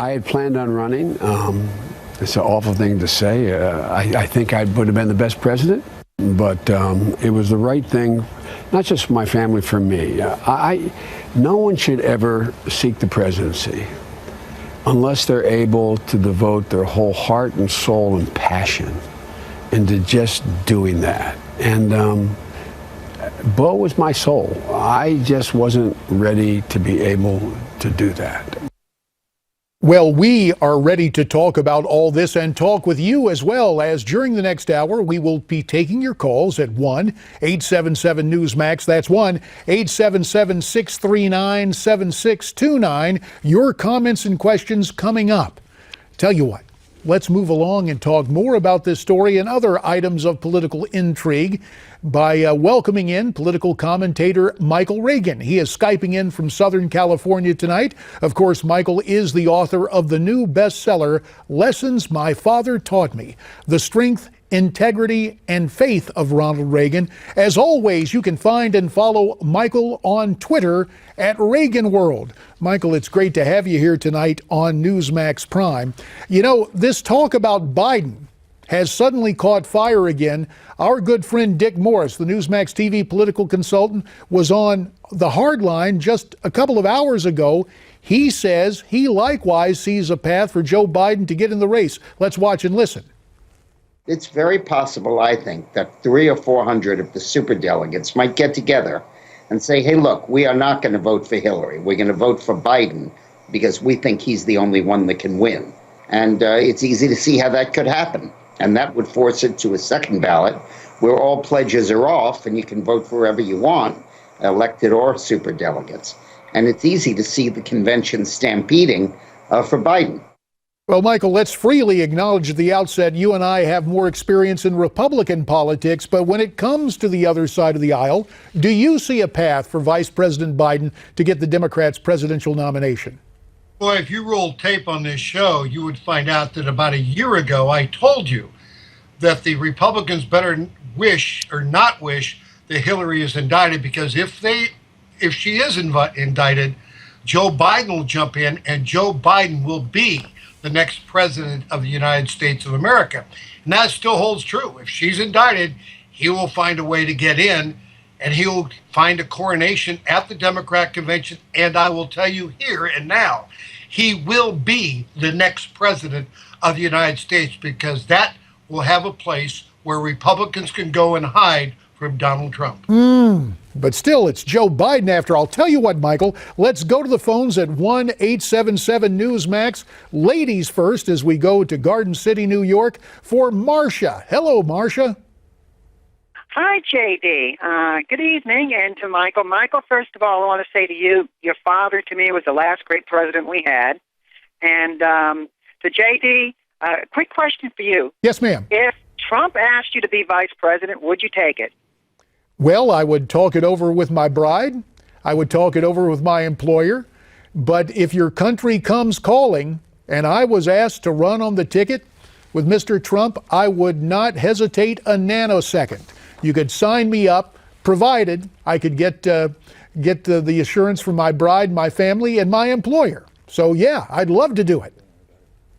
I had planned on running. It's an awful thing to say. I think I would have been the best president, but it was the right thing, not just for my family, for me. No one should ever seek the presidency unless they're able to devote their whole heart and soul and passion into just doing that. And Bo was my soul. I just wasn't ready to be able to do that. Well, we are ready to talk about all this and talk with you as well, as during the next hour, we will be taking your calls at 1-877-Newsmax. That's 1-877-639-7629. Your comments and questions coming up. Tell you what, let's move along and talk more about this story and other items of political intrigue by welcoming in political commentator Michael Reagan. He is Skyping in from Southern California tonight. Of course, Michael is the author of the new bestseller, Lessons My Father Taught Me: The Strength, Integrity, and Faith of Ronald Reagan. As always, you can find and follow Michael on Twitter at Reagan World. Michael, it's great to have you here tonight on Newsmax Prime. You know, this talk about Biden has suddenly caught fire again. Our good friend Dick Morris, the Newsmax TV political consultant, was on the hard line just a couple of hours ago. He says he likewise sees a path for Joe Biden to get in the race. Let's watch and listen. It's very possible, I think, that 300 or 400 of the superdelegates might get together and say, hey, look, we are not going to vote for Hillary. We're going to vote for Biden because we think he's the only one that can win. And it's easy to see how that could happen. And that would force it to a second ballot where all pledges are off and you can vote for whoever you want, elected or superdelegates. And it's easy to see the convention stampeding for Biden. Well, Michael, let's freely acknowledge at the outset you and I have more experience in Republican politics, but when it comes to the other side of the aisle, do you see a path for Vice President Biden to get the Democrats' presidential nomination? Boy, if you rolled tape on this show, you would find out that about a year ago, I told you that the Republicans better wish or not wish that Hillary is indicted, because if she is indicted, Joe Biden will jump in and Joe Biden will be the next president of the United States of America. And that still holds true. If she's indicted, he will find a way to get in, and he will find a coronation at the Democrat convention. And I will tell you here and now, he will be the next president of the United States, because that will have a place where Republicans can go and hide from Donald Trump. But still, it's Joe Biden after all. Tell you what, Michael, let's go to the phones at 1-877-Newsmax. Ladies first, as we go to Garden City, New York, for Marcia. Hello, Marcia. Hi, JD. Good evening. And to Michael. Michael, first of all, I want to say to you, your father to me was the last great president we had. And to JD, quick question for you. Yes, ma'am. If Trump asked you to be vice president, would you take it? Well, I would talk it over with my bride. I would talk it over with my employer. But if your country comes calling and I was asked to run on the ticket with Mr. Trump, I would not hesitate a nanosecond. You could sign me up, provided I could get the assurance from my bride, my family, and my employer. So, yeah, I'd love to do it.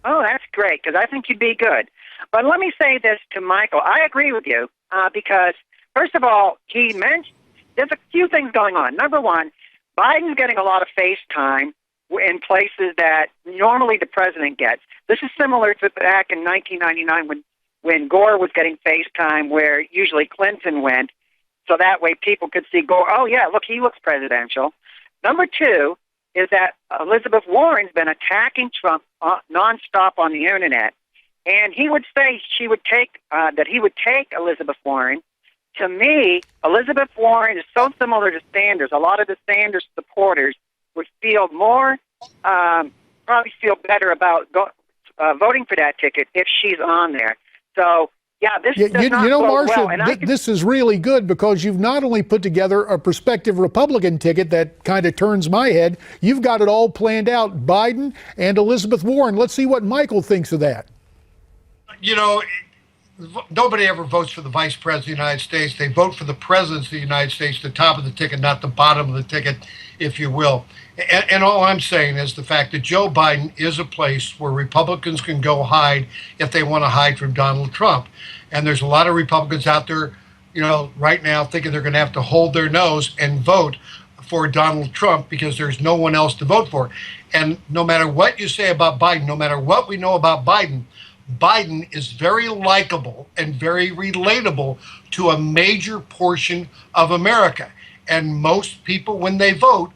Oh, that's great, because I think you'd be good. But let me say this to Michael. I agree with you because, first of all, he mentioned there's a few things going on. Number one, Biden's getting a lot of face time in places that normally the president gets. This is similar to back in 1999 when Gore was getting face time, where usually Clinton went, so that way people could see Gore. Oh, yeah, look, he looks presidential. Number two is that Elizabeth Warren's been attacking Trump nonstop on the internet, and he would say he would take Elizabeth Warren. To me, Elizabeth Warren is so similar to Sanders. A lot of the Sanders supporters would feel more, probably feel better about voting for that ticket if she's on there. So, yeah, this does not go Marcia, well. This is really good, because you've not only put together a prospective Republican ticket that kind of turns my head, you've got it all planned out, Biden and Elizabeth Warren. Let's see what Michael thinks of that. You know, nobody ever votes for the vice president of the United States. They vote for the president of the United States, the top of the ticket, not the bottom of the ticket, if you will. And all I'm saying is the fact that Joe Biden is a place where Republicans can go hide if they want to hide from Donald Trump. And there's a lot of Republicans out there, right now thinking they're going to have to hold their nose and vote for Donald Trump because there's no one else to vote for. And no matter what you say about Biden, no matter what we know about Biden, Biden is very likable and very relatable to a major portion of America. And most people, when they vote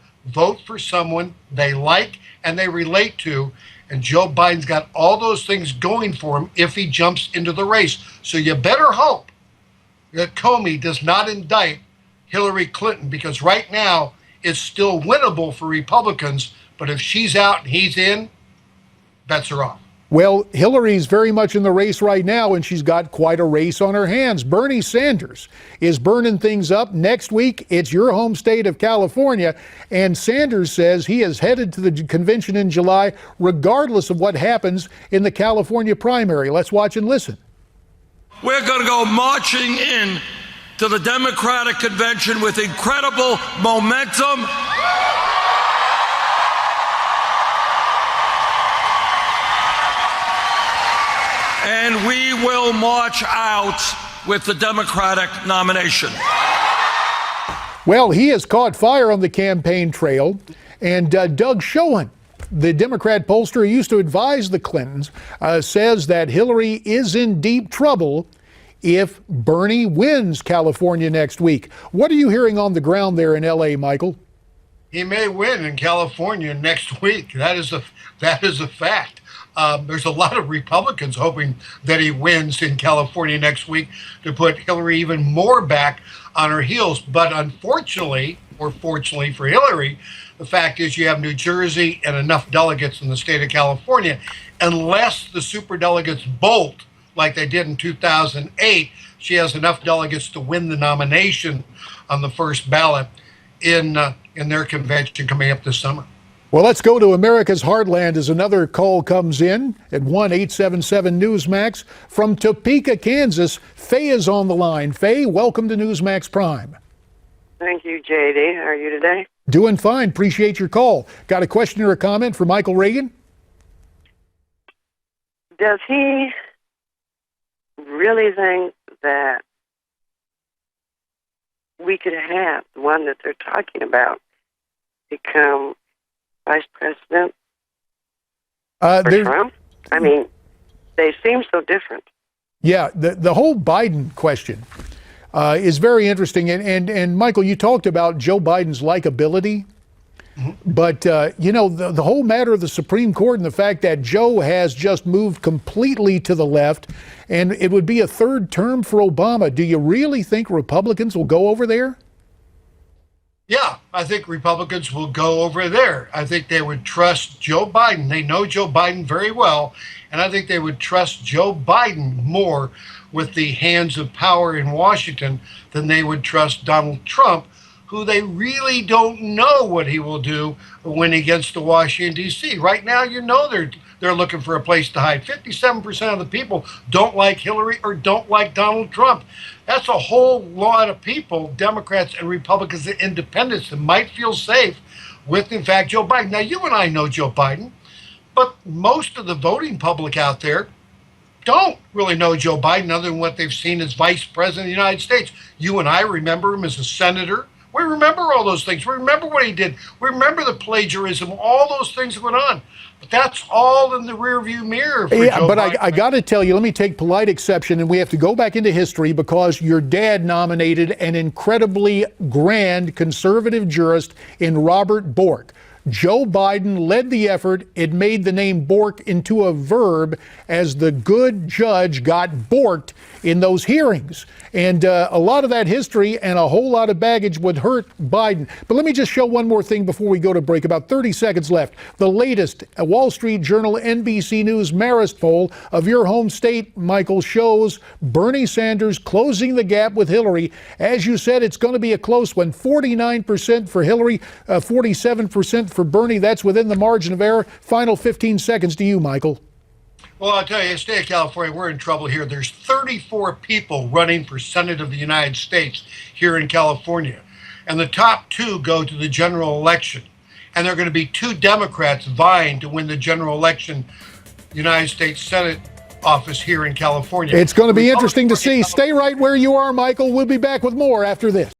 for someone they like and they relate to. And Joe Biden's got all those things going for him if he jumps into the race. So you better hope that Comey does not indict Hillary Clinton, because right now it's still winnable for Republicans. But if she's out and he's in, bets are off. Well, Hillary's very much in the race right now, and she's got quite a race on her hands. Bernie Sanders is burning things up. Next week, it's your home state of California, and Sanders says he is headed to the convention in July, regardless of what happens in the California primary. Let's watch and listen. We're going to go marching in to the Democratic convention with incredible momentum. And we will march out with the Democratic nomination. Well, he has caught fire on the campaign trail, and Doug Schoen, the Democrat pollster who used to advise the Clintons, says that Hillary is in deep trouble if Bernie wins California next week. What are you hearing on the ground there in L.A., Michael? He may win in California next week. That is a fact. There's a lot of Republicans hoping that he wins in California next week to put Hillary even more back on her heels. But unfortunately, or fortunately for Hillary, the fact is you have New Jersey and enough delegates in the state of California. Unless the superdelegates bolt like they did in 2008, she has enough delegates to win the nomination on the first ballot in their convention coming up this summer. Well, let's go to America's Heartland as another call comes in at 1-877-NEWSMAX. From Topeka, Kansas, Faye is on the line. Faye, welcome to Newsmax Prime. Thank you, JD. How are you today? Doing fine. Appreciate your call. Got a question or a comment for Michael Reagan? Does he really think that we could have the one that they're talking about become vice president for Trump? I mean, they seem so different. Yeah, the whole Biden question is very interesting. And Michael, you talked about Joe Biden's likability. Mm-hmm. But, the whole matter of the Supreme Court and the fact that Joe has just moved completely to the left, and it would be a third term for Obama. Do you really think Republicans will go over there? Yeah, I think Republicans will go over there. I think they would trust Joe Biden. They know Joe Biden very well, and I think they would trust Joe Biden more with the hands of power in Washington than they would trust Donald Trump, who they really don't know what he will do when he gets to Washington, D.C. Right now, they're looking for a place to hide. 57% of the people don't like Hillary or don't like Donald Trump. That's a whole lot of people, Democrats and Republicans and independents, that might feel safe with, in fact, Joe Biden. Now, you and I know Joe Biden, but most of the voting public out there don't really know Joe Biden other than what they've seen as vice president of the United States. You and I remember him as a senator. We remember all those things. We remember what he did. We remember the plagiarism, all those things that went on. But that's all in the rearview mirror for Joe Biden. I got to tell you, let me take polite exception, and we have to go back into history because your dad nominated an incredibly grand conservative jurist in Robert Bork. Joe Biden led the effort. It made the name Bork into a verb as the good judge got borked in those hearings. And a lot of that history and a whole lot of baggage would hurt Biden. But let me just show one more thing before we go to break. About 30 seconds left. The latest Wall Street Journal, NBC News Marist poll of your home state, Michael, shows Bernie Sanders closing the gap with Hillary. As you said, it's going to be a close one. 49% for Hillary, 47% for Bernie. That's within the margin of error. Final 15 seconds to you, Michael. Well, I'll tell you, state of California, we're in trouble here. There's 34 people running for Senate of the United States here in California. And the top 2 go to the general election. And there are going to be 2 Democrats vying to win the general election, United States Senate office here in California. It's going to be interesting to see. Stay right where you are, Michael. We'll be back with more after this.